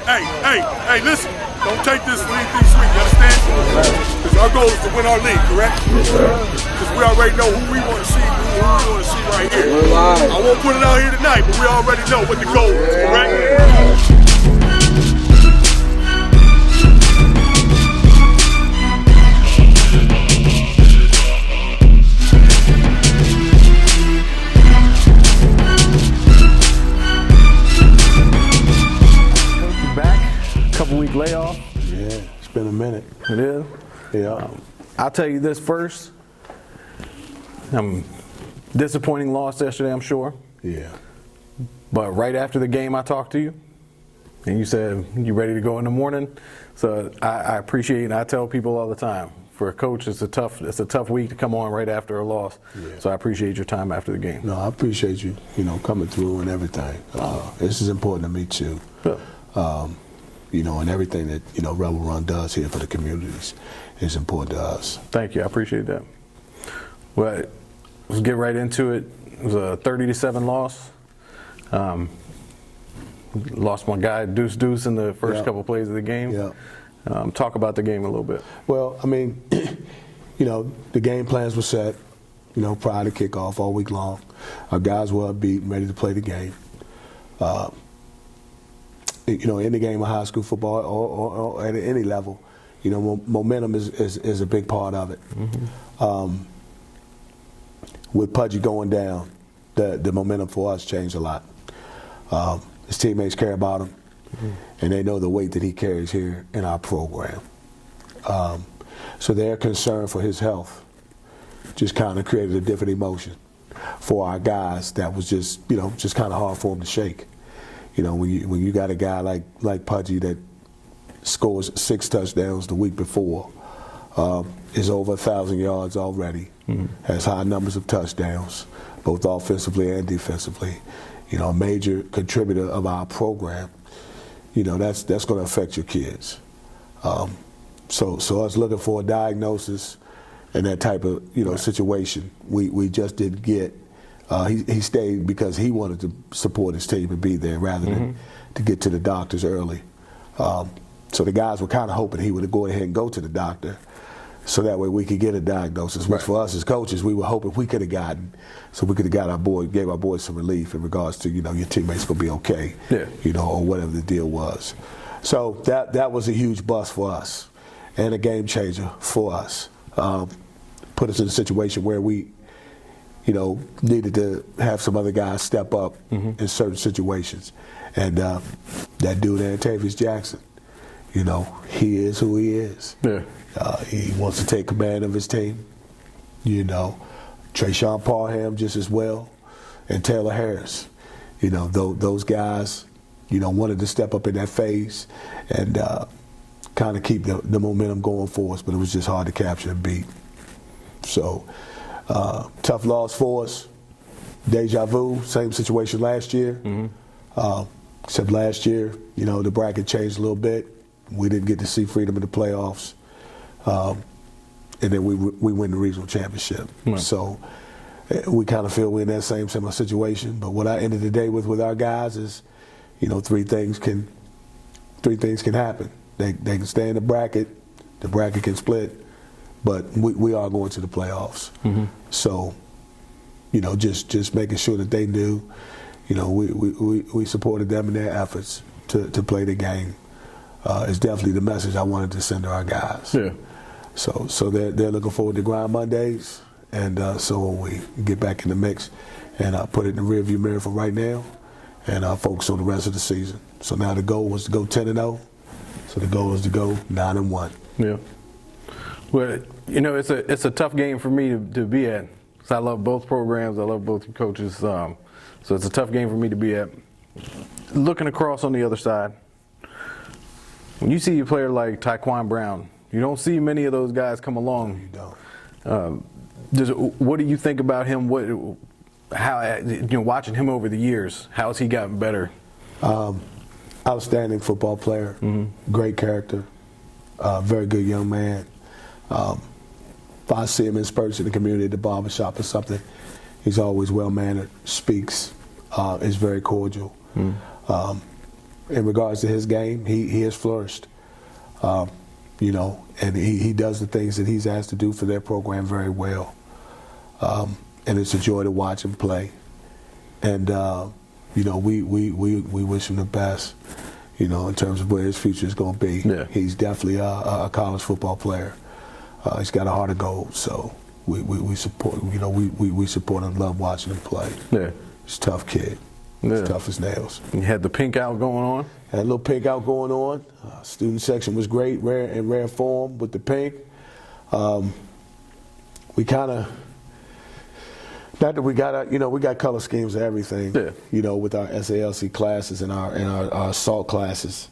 Hey, listen. Don't take this for anything sweet, you understand? Because our goal is to win our league, correct? Because we already know who we want to see, who we want to see right here. I won't put it out here tonight, but we already know what the goal is, correct? Week layoff. Yeah, it's been a minute. It is? Yeah. I'll tell you this first. Disappointing loss yesterday, I'm sure. Yeah. But right after the game, I talked to you, and you said you ready to go in the morning. So I appreciate it, and I tell people all the time, for a coach, it's a tough week to come on right after a loss. Yeah. So I appreciate your time after the game. No, I appreciate you, coming through and everything. This is important to me too. Yeah. And everything that, Rebel Run does here for the communities is important to us. Thank you. I appreciate that. Well, let's get right into it. It was a 30-7 loss. Lost my guy, Deuce in the first couple plays of the game. Yeah. Talk about the game a little bit. Well, the game plans were set, prior to kickoff all week long. Our guys were upbeat and ready to play the game. In the game of high school football or at any level, momentum is a big part of it. Mm-hmm. With Pudgy going down, the momentum for us changed a lot. His teammates care about him, and they know the weight that he carries here in our program. So their concern for his health just kind of created a different emotion for our guys that was just kind of hard for them to shake. When you got a guy like Pudgy that scores 6 touchdowns the week before, is over 1,000 yards already, has high numbers of touchdowns, both offensively and defensively, a major contributor of our program, that's going to affect your kids. So us looking for a diagnosis and that type of situation, we just didn't get. He stayed because he wanted to support his team and be there rather than to get to the doctors early. So the guys were kind of hoping he would go ahead and go to the doctor so that way we could get a diagnosis, which for us as coaches, we were hoping we could have gotten, so we could have gave our boys some relief in regards to, your teammates going to be okay, or whatever the deal was. So that was a huge bust for us and a game changer for us. Put us in a situation where we needed to have some other guys step up in certain situations. And that dude, Antavius Jackson, he is who he is. Yeah. He wants to take command of his team. Trayshawn Parham just as well, and Taylor Harris. Those guys, wanted to step up in that phase and kind of keep the momentum going for us, but it was just hard to capture and beat. So, tough loss for us. Deja vu, same situation last year. Except last year, the bracket changed a little bit. We didn't get to see Freedom in the playoffs. And then we win the regional championship. So we kind of feel we're in that similar situation. But what I ended the day with our guys is, three things can happen. They can stay in the bracket can split, but we are going to the playoffs. So, just making sure that they knew, we supported them in their efforts to play the game. Is definitely the message I wanted to send to our guys. Yeah. So they're looking forward to Grind Mondays, and so when we get back in the mix and put it in the rearview mirror for right now, and focus on the rest of the season. So now the goal was to go 10-0. So the goal is to go 9-1. Yeah. Well, it's a tough game for me to be at. Because I love both programs. I love both coaches. So it's a tough game for me to be at. Looking across on the other side, when you see a player like Tyquan Brown, you don't see many of those guys come along. You don't. What do you think about him? Watching him over the years, how has he gotten better? Outstanding football player, great character, very good young man. If I see him in spurts in the community, at the barbershop or something, he's always well-mannered, speaks, is very cordial. in regards to his game, he has flourished. And he does the things that he's asked to do for their program very well. And it's a joy to watch him play. And, we wish him the best, in terms of where his future is going to be. Yeah. He's definitely a college football player. He's got a heart of gold, so we support, we support and love watching him play. Yeah. He's a tough kid. Yeah. He's tough as nails. You had the pink out going on? Had a little pink out going on. Student section was great, rare form with the pink. We kind of, not that we got, we got color schemes and everything. Yeah. With our SALC classes and our assault classes,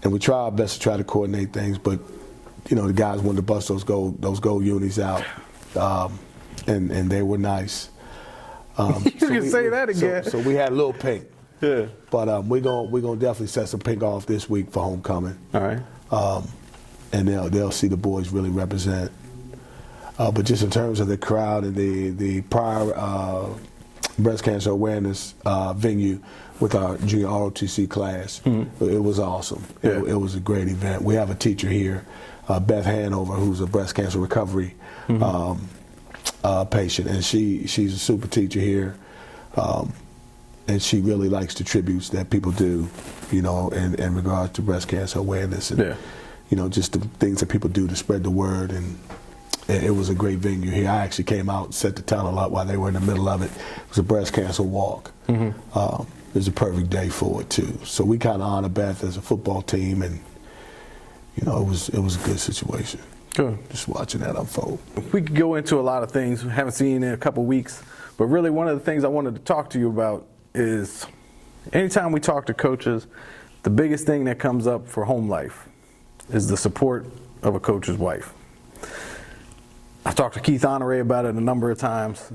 and we try our best to try to coordinate things. But the guys wanted to bust those gold unis out, and they were nice. You can say that again. So we had a little pink. Yeah. But we're gonna definitely set some pink off this week for homecoming. All right. And they'll see the boys really represent. But just in terms of the crowd and the prior breast cancer awareness venue with our junior ROTC class, it was awesome. Yeah. It was a great event. We have a teacher here, Beth Hanover, who's a breast cancer recovery patient, and she's a super teacher here. And she really likes the tributes that people do, in regards to breast cancer awareness and, just the things that people do to spread the word. And it was a great venue here. I actually came out and set the tunnel up while they were in the middle of it. It was a breast cancer walk. It was a perfect day for it too. So we kind of honor Beth as a football team, and it was a good situation. Good. Just watching that unfold. We could go into a lot of things we haven't seen in a couple weeks, but really one of the things I wanted to talk to you about is anytime we talk to coaches, the biggest thing that comes up for home life is the support of a coach's wife. I've talked to Keith Honore about it a number of times.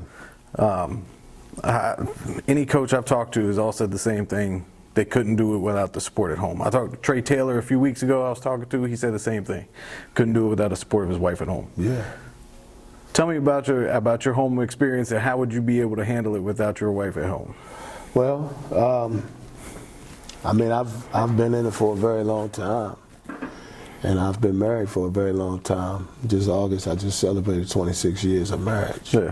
Any coach I've talked to has all said the same thing. They couldn't do it without the support at home. I talked to Trey Taylor a few weeks ago I was talking to. He said the same thing. Couldn't do it without the support of his wife at home. Yeah. Tell me about your home experience, and how would you be able to handle it without your wife at home? Well, I've been in it for a very long time, and I've been married for a very long time. Just August, I just celebrated 26 years of marriage. Yeah.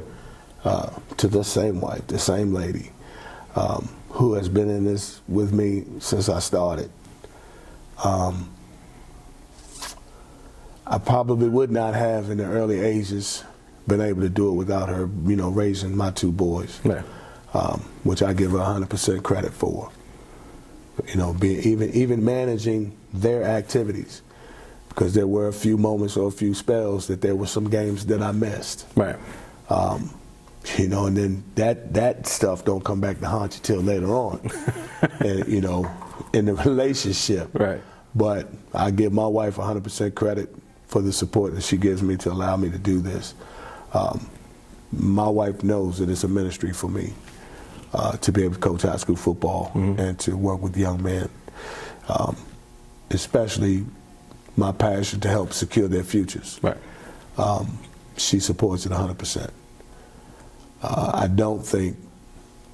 To the same wife, the same lady, who has been in this with me since I started. I probably would not have in the early ages been able to do it without her, raising my two boys. Yeah. Which I give her 100% credit for. Even managing their activities, because there were a few moments or a few spells that there were some games that I missed. Right. And then that stuff don't come back to haunt you till later on, and, in the relationship. Right. But I give my wife 100% credit for the support that she gives me to allow me to do this. My wife knows that it's a ministry for me. To be able to coach high school football and to work with young men, especially my passion to help secure their futures. Right. She supports it 100%. I don't think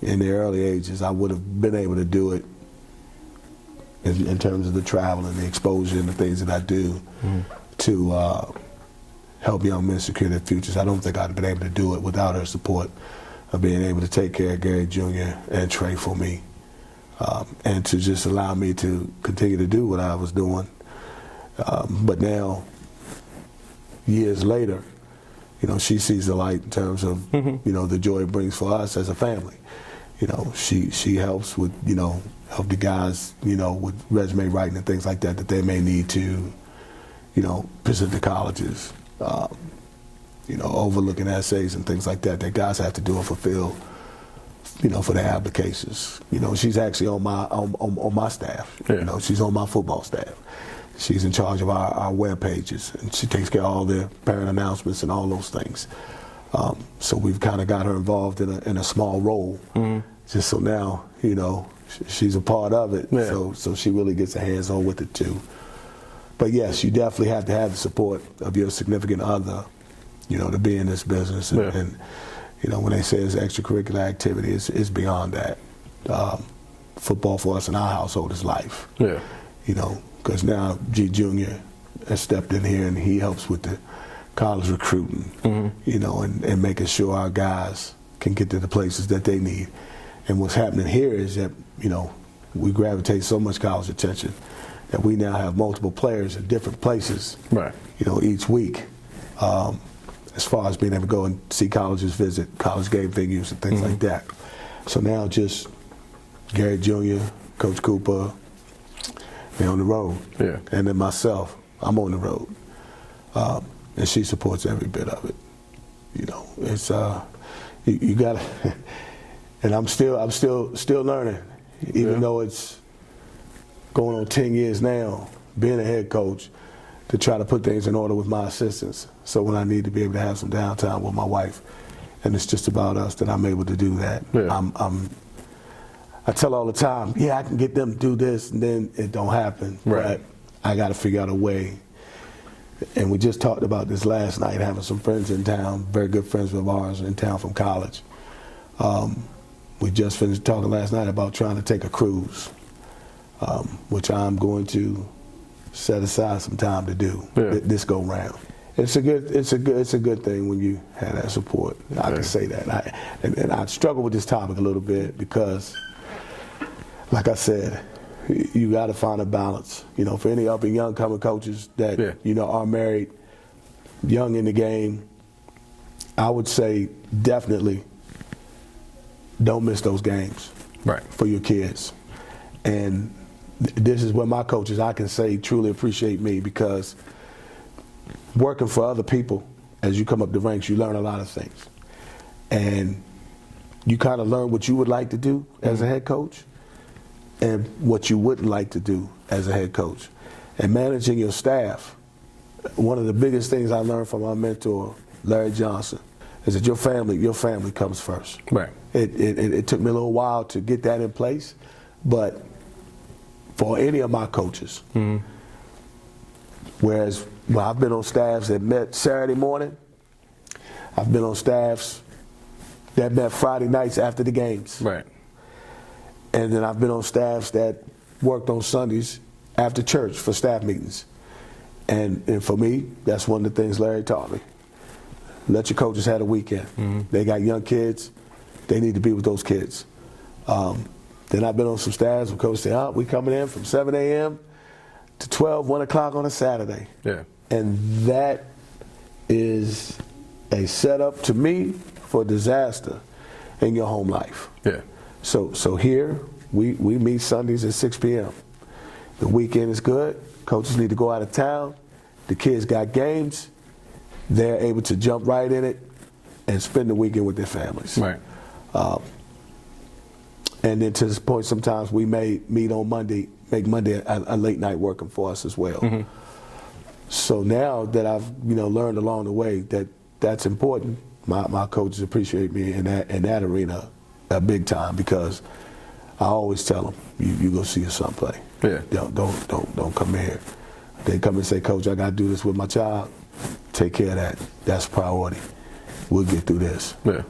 in the early ages I would have been able to do it in terms of the travel and the exposure and the things that I do to help young men secure their futures. I don't think I'd have been able to do it without her support of being able to take care of Gary Jr. and Trey for me, and to just allow me to continue to do what I was doing. But now, years later, she sees the light in terms of, the joy it brings for us as a family. She helps with, help the guys, with resume writing and things like that they may need to, present to colleges. Overlooking essays and things like that guys have to do and fulfill, for their applications. She's actually on my staff. Yeah. She's on my football staff. She's in charge of our web pages, and she takes care of all the parent announcements and all those things. So we've kind of got her involved in a small role, just so now, she's a part of it. Yeah. So she really gets her hands on with it too. But yes, you definitely have to have the support of your significant other, to be in this business. And when they say it's extracurricular activity, it's beyond that. football for us in our household is life. Yeah. You know, because now G Junior has stepped in here and he helps with the college recruiting, you know, and making sure our guys can get to the places that they need. And what's happening here is that, you know, we gravitate so much college attention that we now have multiple players in different places, Right. you know, each week. As far as being able to go and see colleges, visit college game venues and things like that. So now just Garrett Jr., Coach Cooper, they're on the road. Yeah. And then myself, I'm on the road. And she supports every bit of it. You know, it's, you gotta, and I'm still learning, even though it's going on 10 years now, being a head coach, to try to put things in order with my assistants. So when I need to be able to have some downtime with my wife, and it's just about us, that I'm able to do that. Yeah. I tell all the time, yeah, I can get them to do this, and then it don't happen. Right. But I got to figure out a way. And we just talked about this last night, having some friends in town, very good friends of ours in town from college. We just finished talking last night about trying to take a cruise, which I'm going to set aside some time to do this go round. It's a good thing when you have that support. I can say that. And I struggle with this topic a little bit because, like I said, you got to find a balance. You know, for any up and young coming coaches that you know are married, young in the game, I would say definitely don't miss those games for your kids. And this is where my coaches, I can say, truly appreciate me, because working for other people, as you come up the ranks, you learn a lot of things. And you kind of learn what you would like to do as a head coach and what you wouldn't like to do as a head coach. And managing your staff, one of the biggest things I learned from my mentor, Larry Johnson, is that your family comes first. Right. It took me a little while to get that in place, but for any of my coaches, whereas I've been on staffs that met Saturday morning, I've been on staffs that met Friday nights after the games. Right. And then I've been on staffs that worked on Sundays after church for staff meetings. And for me, that's one of the things Larry taught me. Let your coaches have a weekend. They got young kids. They need to be with those kids. Then I've been on some staffs where coaches say, oh, we coming in from 7 a.m. to 12, 1 o'clock on a Saturday. Yeah. And that is a setup to me for disaster in your home life. Yeah. So here, we meet Sundays at 6 p.m. The weekend is good. Coaches need to go out of town. The kids got games. They're able to jump right in it and spend the weekend with their families. Right. And then to this point, sometimes we may meet on Monday, make Monday a late night working for us as well. So now that I've learned along the way that that's important, my coaches appreciate me in that arena big time, because I always tell them, you go see your son play. Yeah. Don't come here. They come and say, Coach, I got to do this with my child. Take care of that. That's priority. We'll get through this. Yeah.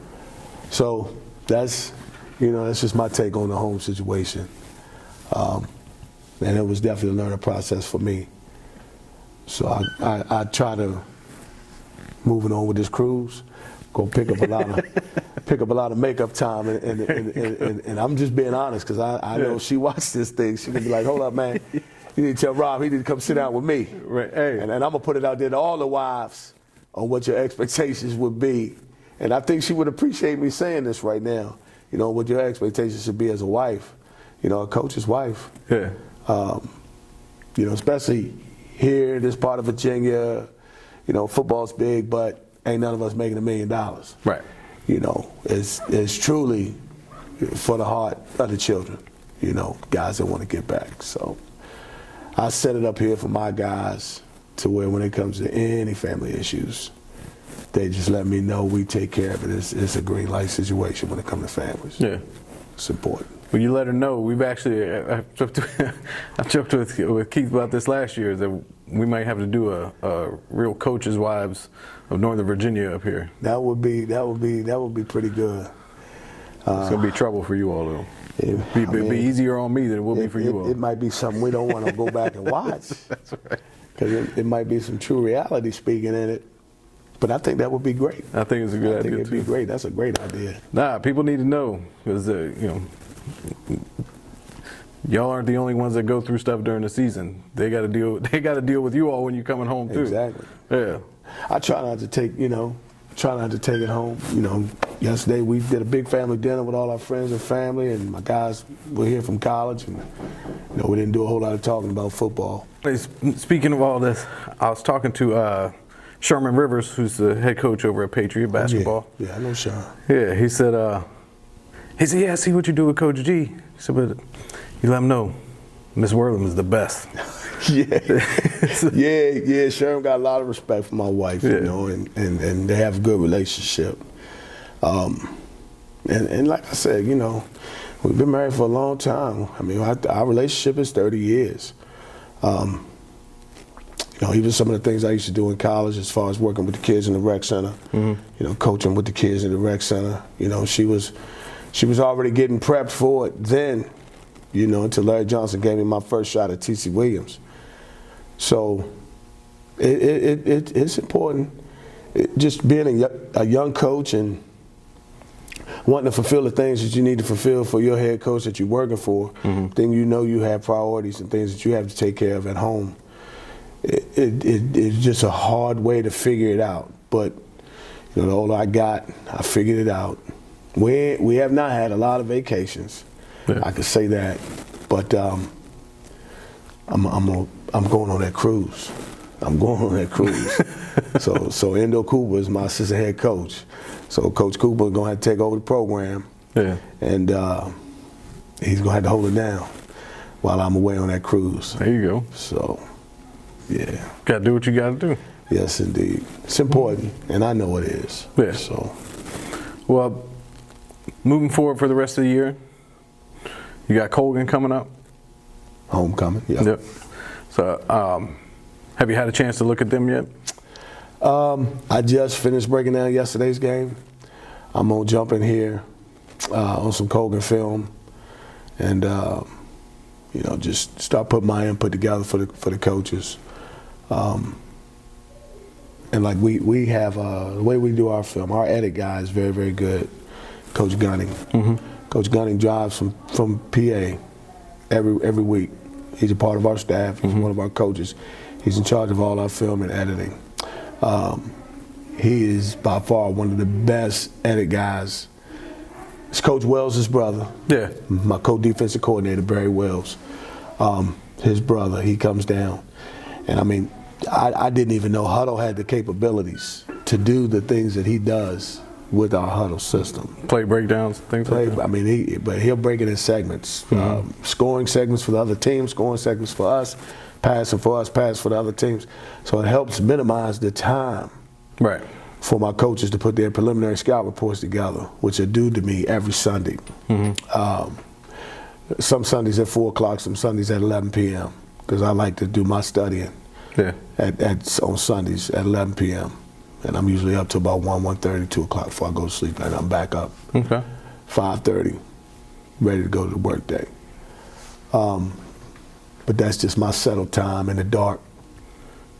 So that's just my take on the home situation. And it was definitely a learning process for me. So I try to, moving on with this cruise, go pick up a lot of makeup time, and I'm just being honest, because I know she watched this thing. She could be like, hold up, man. You need to tell Rob he need to come sit down with me. Right. Hey. And I'm going to put it out there to all the wives on what your expectations would be. And I think she would appreciate me saying this right now. What your expectations should be as a wife, a coach's wife. Yeah. Especially here in this part of Virginia, football's big, but ain't none of us making $1 million. Right. It's truly for the heart of the children, guys that want to get back. So I set it up here for my guys to where when it comes to any family issues, they just let me know we take care of it. It's a green light situation when it comes to families. Yeah. It's important. Well, you let her know. We've actually, I joked with Keith about this last year, that we might have to do a real coaches' wives of Northern Virginia up here. That would be pretty good. It's gonna be trouble for you all, though. It'd be easier on me than it will be for you all. It might be something we don't want to go back and watch. That's right. Because it might be some true reality speaking in it. But I think that would be great. I think it's a good idea, I think it'd too. be great. That's a great idea. Nah, people need to know because y'all aren't the only ones that go through stuff during the season. They got to deal. They got to deal with you all when you're coming home too. Exactly. Yeah. I try not to take it home. Yesterday we did a big family dinner with all our friends and family, and my guys were here from college, and we didn't do a whole lot of talking about football. Hey, speaking of all this, I was talking to Sherman Rivers, who's the head coach over at Patriot basketball. Yeah, I know Sean. Yeah, he said, yeah, I see what you do with Coach G. He said, but you let him know, Miss Wortham is the best. Yeah. Sherman got a lot of respect for my wife, and they have a good relationship. And like I said, we've been married for a long time. I mean, our relationship is 30 years. Even some of the things I used to do in college, as far as working with the kids in the rec center, coaching with the kids in the rec center. She was already getting prepped for it then, until Larry Johnson gave me my first shot at T.C. Williams. So it's important, just being a young coach and wanting to fulfill the things that you need to fulfill for your head coach that you're working for. Then you have priorities and things that you have to take care of at home. It's just a hard way to figure it out. But the older I got, I figured it out. We have not had a lot of vacations. Yeah. I could say that, but I'm going on that cruise. I'm going on that cruise. So Endo Cooper is my assistant head coach. So Coach Cooper is going to have to take over the program. Yeah. And he's going to have to hold it down while I'm away on that cruise. There you go. So, yeah. Got to do what you got to do. Yes, indeed. It's important, and I know it is. Yeah. So, well, moving forward for the rest of the year, you got Colgan coming up. Homecoming, yeah. Yep. So, have you had a chance to look at them yet? I just finished breaking down yesterday's game. I'm gonna jump in here on some Colgan film, and just start putting my input together for the coaches. And like we have the way we do our film, our edit guy is very, very good. Coach Gunning. Coach Gunning drives from PA every week. He's a part of our staff. He's one of our coaches. He's in charge of all our film and editing. He is by far one of the best edit guys. It's Coach Wells' brother. Yeah. My co-defensive coordinator, Barry Wells. His brother, he comes down. And I mean, I didn't even know Huddle had the capabilities to do the things that he does with our Huddle system. Play breakdowns, things like that. I mean, but he'll break it in segments. Scoring segments for the other team, scoring segments for us, passing for us, pass for the other teams. So it helps minimize the time for my coaches to put their preliminary scout reports together, which are due to me every Sunday. Some Sundays at 4 o'clock, some Sundays at 11 p.m. because I like to do my studying on Sundays at 11 p.m. And I'm usually up to about 1:30, 2 o'clock before I go to sleep, and I'm back up 5:30, ready to go to the work day. But that's just my settled time in the dark,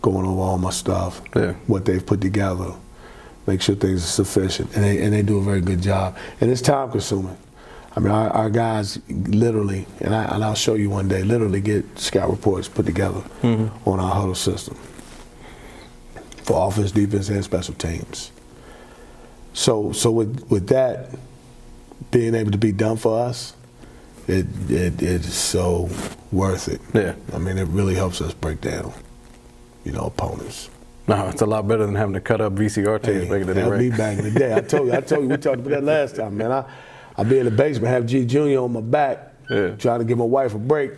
going over all my stuff, what they've put together, make sure things are sufficient, and they do a very good job. And it's time consuming. I mean, our guys literally, and I'll show you one day, literally get scout reports put together on our Huddle system for offense, defense, and special teams. So with that being able to be done for us, it is so worth it. Yeah. I mean, it really helps us break down, opponents. No, it's a lot better than having to cut up VCR tapes back in the day, right? Me back in the day. I told you, we talked about that last time, man. I'd be in the basement, have G Jr. on my back, trying to give my wife a break.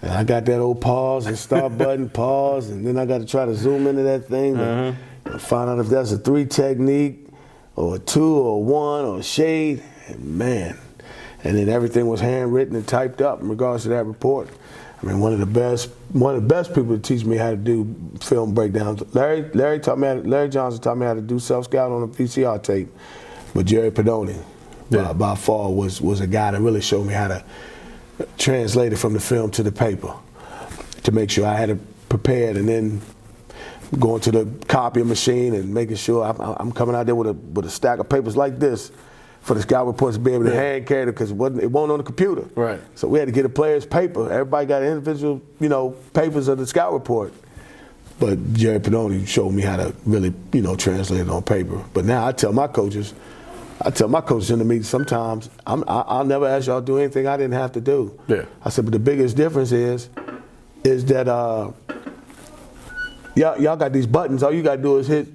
And I got that old pause and start button, pause, and then I got to try to zoom into that thing and find out if that's a 3 technique or a 2 or a 1 or a shade. And man, and then everything was handwritten and typed up in regards to that report. I mean, one of the best people to teach me how to do film breakdowns. Larry Johnson taught me how to do self-scout on a VCR tape, but Jerry Pedoni by far was a guy that really showed me how to translate it from the film to the paper to make sure I had it prepared, and then going to the copy machine and making sure I'm coming out there with a stack of papers like this for the scout reports to be able to hand carry it, because it wasn't on the computer. Right. So we had to get a player's paper. Everybody got individual, papers of the scout report. But Jerry Pannoni showed me how to really, translate it on paper. But now I tell my coaches in the meeting sometimes, I'll never ask y'all to do anything I didn't have to do. Yeah. I said, but the biggest difference is that y'all got these buttons. All you got to do is hit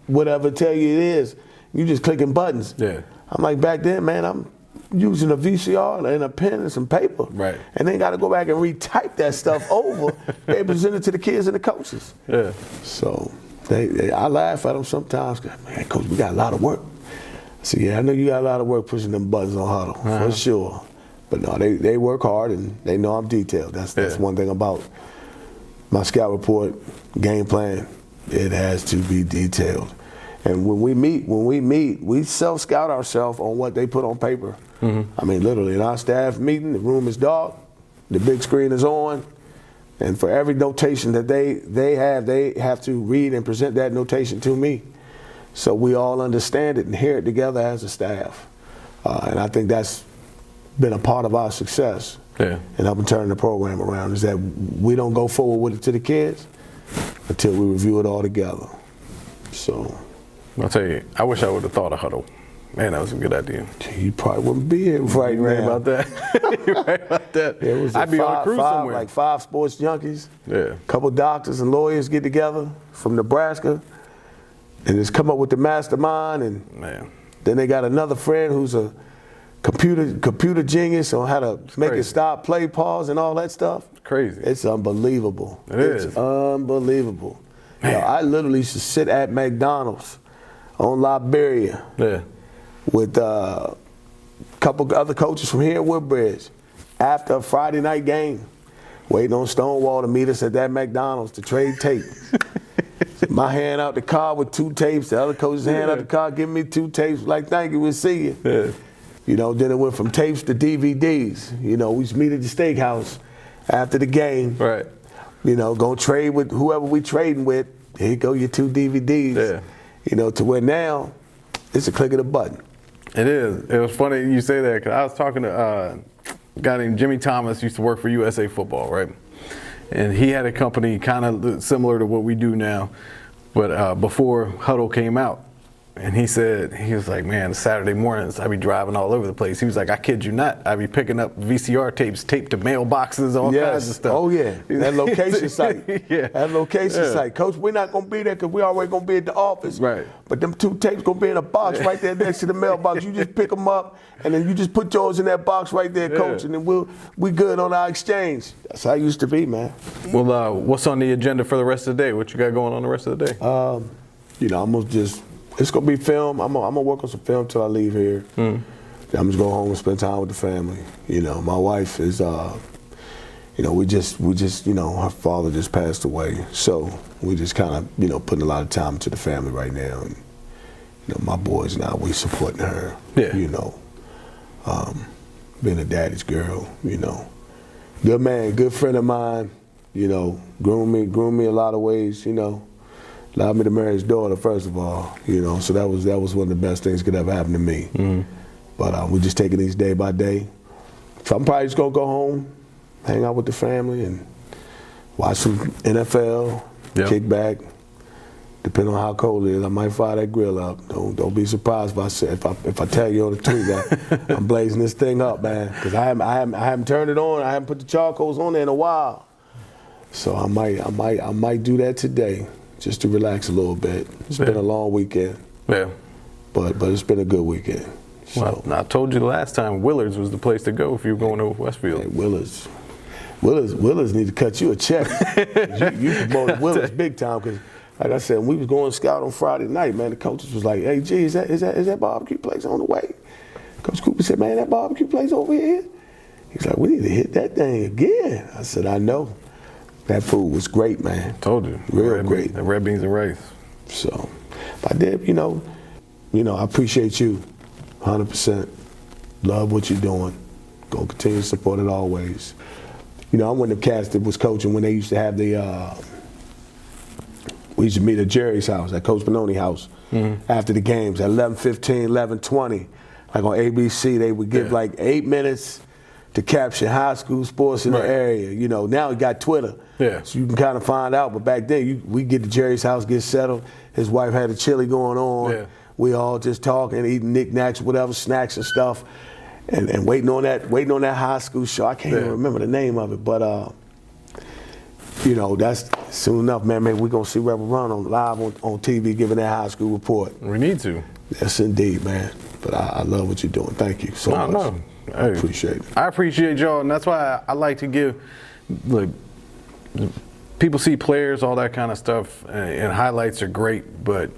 whatever tell you it is. You just clicking buttons. Yeah. I'm like, back then, man, I'm using a VCR and a pen and some paper. Right. And then got to go back and retype that stuff over, be able to present it to the kids and the coaches. Yeah. So I laugh at them sometimes. Man, Coach, we got a lot of work. I said, yeah, I know you got a lot of work pushing them buttons on huddle, for sure. But no, they work hard and they know I'm detailed. That's one thing about my scout report, game plan. It has to be detailed. And when we meet, we self-scout ourselves on what they put on paper. Mm-hmm. I mean, literally, in our staff meeting, the room is dark, the big screen is on, and for every notation that they have to read and present that notation to me. So we all understand it and hear it together as a staff. And I think that's been a part of our success in helping turn the program around, is that we don't go forward with it to the kids until we review it all together. So I'll tell you, I wish I would have thought of huddle. Man, that was a good idea. You probably wouldn't be here right now. Right about that. You're right about that. Yeah, it was I'd be on a cruise somewhere. Like 5 sports junkies. Yeah. A couple doctors and lawyers get together from Nebraska and just come up with the mastermind. And then they got another friend who's a computer genius on how to make it stop, play, pause, and all that stuff. It's crazy. It's unbelievable. It's unbelievable. You know, I literally used to sit at McDonald's on Liberia with a couple other coaches from here at Woodbridge after a Friday night game, waiting on Stonewall to meet us at that McDonald's to trade tape. My hand out the car with 2 tapes, the other coach's hand out the car giving me 2 tapes, like, thank you, we'll see you. Yeah. You know, then it went from tapes to DVDs. You know, we used to meet at the steakhouse after the game. Right. You know, go trade with whoever we trading with. Here you go, your 2 DVDs. Yeah. You know, to where now, it's a click of the button. It is. It was funny you say that, because I was talking to a guy named Jimmy Thomas, used to work for USA Football, right? And he had a company kind of similar to what we do now, but before Huddle came out. And he said, he was like, man, Saturday mornings, I'd be driving all over the place. He was like, I kid you not, I'd be picking up VCR tapes, taped to mailboxes, all kinds of stuff. Oh, yeah. That location site. That location site. Coach, we're not going to be there because we already going to be at the office. Right. But them 2 tapes going to be in a box right there next to the mailbox. You just pick them up, and then you just put yours in that box right there, Coach, and then we good on our exchange. That's how it used to be, man. Well, what's on the agenda for the rest of the day? What you got going on the rest of the day? You know, I'm going to just... It's gonna be film. I'm gonna work on some film till I leave here. I'm just go home and spend time with the family. You know, my wife is, you know, we just, you know, her father just passed away, so we just kind of, you know, putting a lot of time into the family right now. And you know, my boys now, we supporting her. Yeah. You know, being a daddy's girl. You know, good man, good friend of mine. You know, groomed me a lot of ways. You know. Allowed me to marry his daughter, first of all, you know, so that was one of the best things that could ever happen to me. But we're just taking these day by day. So I'm probably just going to go home, hang out with the family, and watch some NFL, kick back. Depending on how cold it is, I might fire that grill up. Don't be surprised if I tell you on the tweet that I'm blazing this thing up, man, because I haven't turned it on. I haven't put the charcoals on there in a while. So I might do that today. Just to relax a little bit. It's been a long weekend. Yeah. But it's been a good weekend. So. Well, I told you the last time, Willard's was the place to go if you were going to Westfield. Hey, Willard's need to cut you a check. you promoted Willard's big time, because, like I said, when we was going scout on Friday night, man, the coaches was like, hey, G, is that barbecue place on the way? Coach Cooper said, man, that barbecue place over here? He's like, we need to hit that thing again. I said, I know. That food was great, man. Told you. Real great. The red beans and rice. So, but I did, you know, I appreciate you 100%. Love what you're doing. Gonna continue to support it always. You know, I'm one of the cats that was coaching when they used to have the, we used to meet at Jerry's house, at Coach Benoni house, after the games at 11:15, 11:20. Like on ABC, they would give like 8 minutes to capture high school sports in the area. You know, now you got Twitter, so you can kind of find out. But back then, we get to Jerry's house, get settled. His wife had a chili going on. Yeah. We all just talking, eating knickknacks, whatever, snacks and stuff, and waiting on that high school show. I can't even remember the name of it, but you know, that's soon enough, man. Maybe we're gonna see Rebel Run live on TV giving that high school report. We need to. Yes, indeed, man. But I love what you're doing. Thank you so much. No. I appreciate it. I appreciate y'all, and that's why I like to give, look, people see players, all that kind of stuff, and highlights are great, but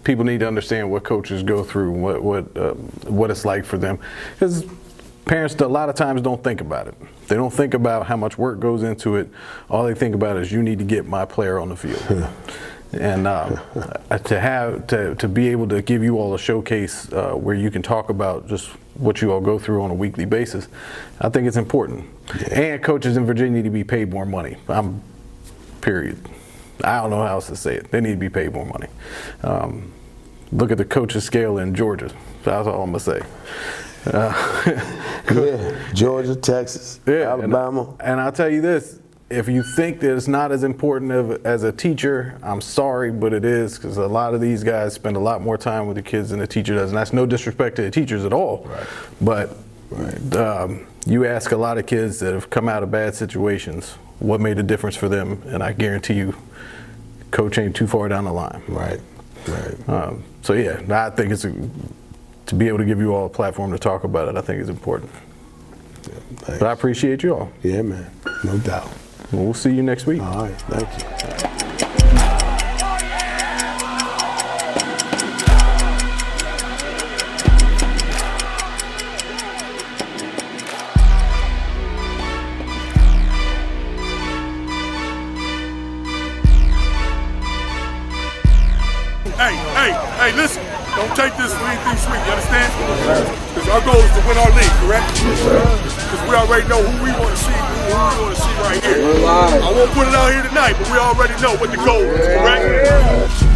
people need to understand what coaches go through, what it's like for them. Because parents a lot of times don't think about it. They don't think about how much work goes into it. All they think about is, you need to get my player on the field. And to be able to give you all a showcase where you can talk about just what you all go through on a weekly basis, I think it's important. And coaches in Virginia need to be paid more money. Period. I don't know how else to say it. They need to be paid more money. Look at the coaches scale in Georgia. That's all I'm gonna say. Georgia, Texas, Alabama. And I'll tell you this. If you think that it's not as important as a teacher, I'm sorry, but it is, because a lot of these guys spend a lot more time with the kids than the teacher does. And that's no disrespect to the teachers at all. But you ask a lot of kids that have come out of bad situations what made a difference for them, and I guarantee you, coach ain't too far down the line. So yeah, I think it's to be able to give you all a platform to talk about it, I think is important. But I appreciate you all. Yeah, man, no doubt. Well, we'll see you next week. All right, thank you. Hey, listen, don't take this for anything sweet, you understand? Because our goal is to win our league, correct? Because we already know who we want to see, who we want to see right here. I won't put it out here tonight, but we already know what the goal is, correct?